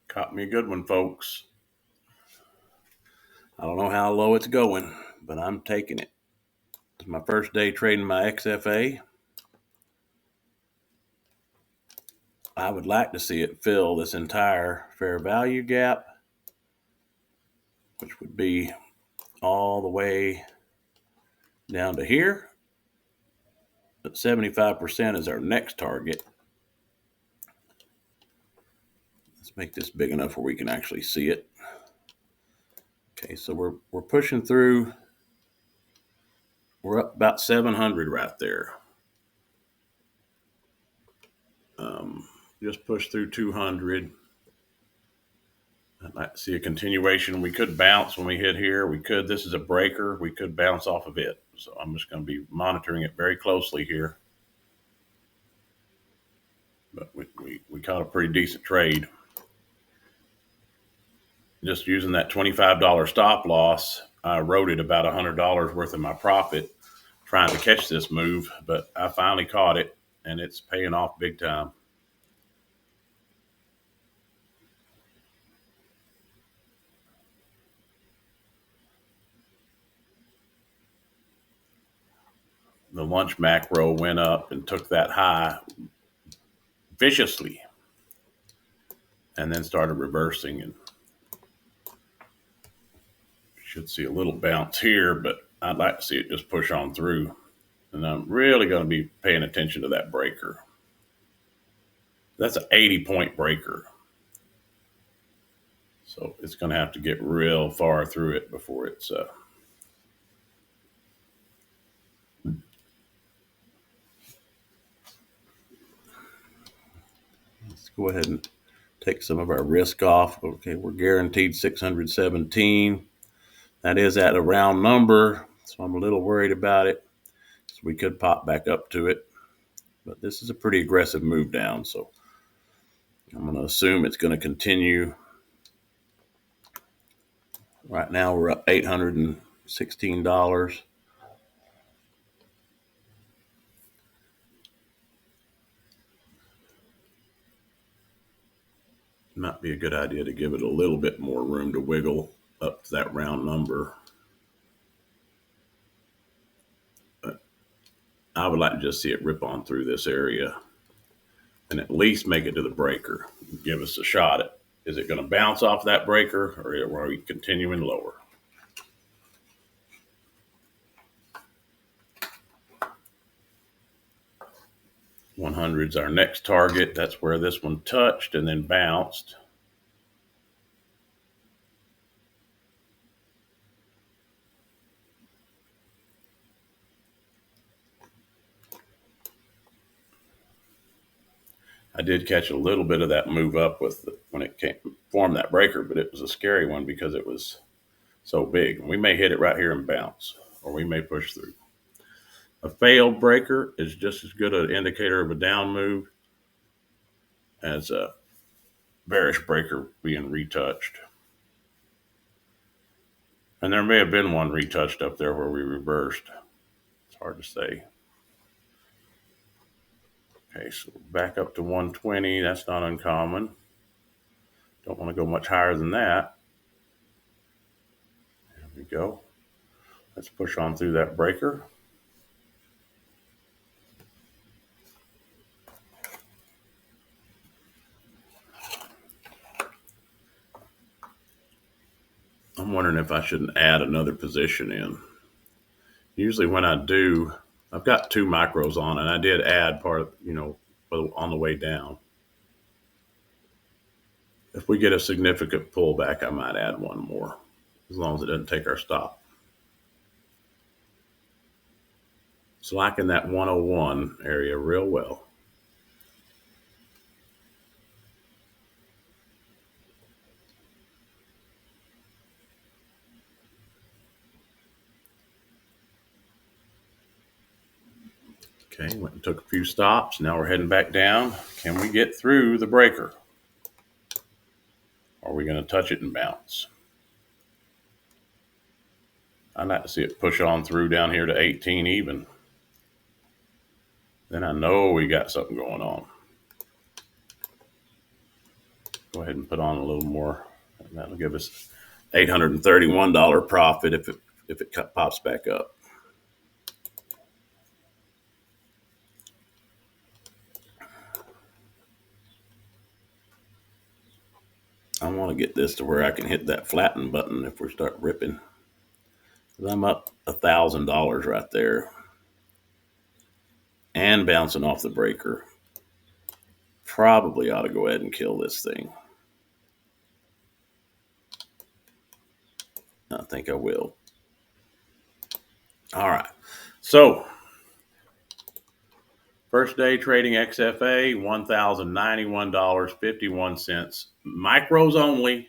Caught me a good one, folks. I don't know how low it's going, but I'm taking it. It's my first day trading my XFA. I would like to see it fill this entire fair value gap, which would be all the way down to here. But 75% is our next target. Let's make this big enough where we can actually see it. Okay, so we're pushing through. We're up about 700 right there. Just push through 200. I'd like to see a continuation. We could bounce when we hit here. We could. This is a breaker. We could bounce off of it. So I'm just going to be monitoring it very closely here. But we caught a pretty decent trade. Just using that $25 stop loss, I eroded about $100 worth of my profit trying to catch this move. But I finally caught it, and it's paying off big time. The lunch macro went up and took that high viciously and then started reversing, and should see a little bounce here, but I'd like to see it just push on through. And I'm really going to be paying attention to that breaker. That's an 80-point breaker. So it's going to have to get real far through it before it's let's go ahead and take some of our risk off. Okay, we're guaranteed 617. That is at a round number, so I'm a little worried about it. So we could pop back up to it, but this is a pretty aggressive move down, so I'm going to assume it's going to continue. Right now we're up $816. Might be a good idea to give it a little bit more room to wiggle up to that round number. But I would like to just see it rip on through this area and at least make it to the breaker. Give us a shot at, is it going to bounce off that breaker, or are we continuing lower? $100's our next target. That's where this one touched and then bounced. I did catch a little bit of that move up when it formed that breaker, but it was a scary one because it was so big. We may hit it right here and bounce, or we may push through. A failed breaker is just as good an indicator of a down move as a bearish breaker being retouched. And there may have been one retouched up there where we reversed. It's hard to say. Okay, so back up to 120. That's not uncommon. Don't want to go much higher than that. There we go. Let's push on through that breaker. I'm wondering if I shouldn't add another position in. Usually when I do, I've got 2 micros on, and I did add part, on the way down. If we get a significant pullback, I might add one more, as long as it doesn't take our stop. It's liking that 101 area real well. Okay, went and took a few stops. Now we're heading back down. Can we get through the breaker? Or are we going to touch it and bounce? I'd like to see it push on through down here to 18 even. Then I know we got something going on. Go ahead and put on a little more. And that'll give us $831 profit if it pops back up. I want to get this to where I can hit that flatten button if we start ripping. I'm up $1,000 right there and bouncing off the breaker. Probably ought to go ahead and kill this thing. I think I will. All right. So, first day trading XFA, $1,091.51. Micros only.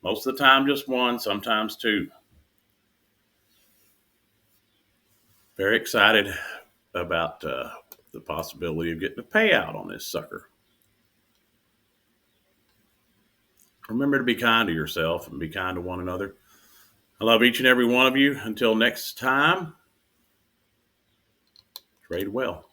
Most of the time, just one, sometimes two. Very excited about the possibility of getting a payout on this sucker. Remember to be kind to yourself and be kind to one another. I love each and every one of you. Until next time, trade well.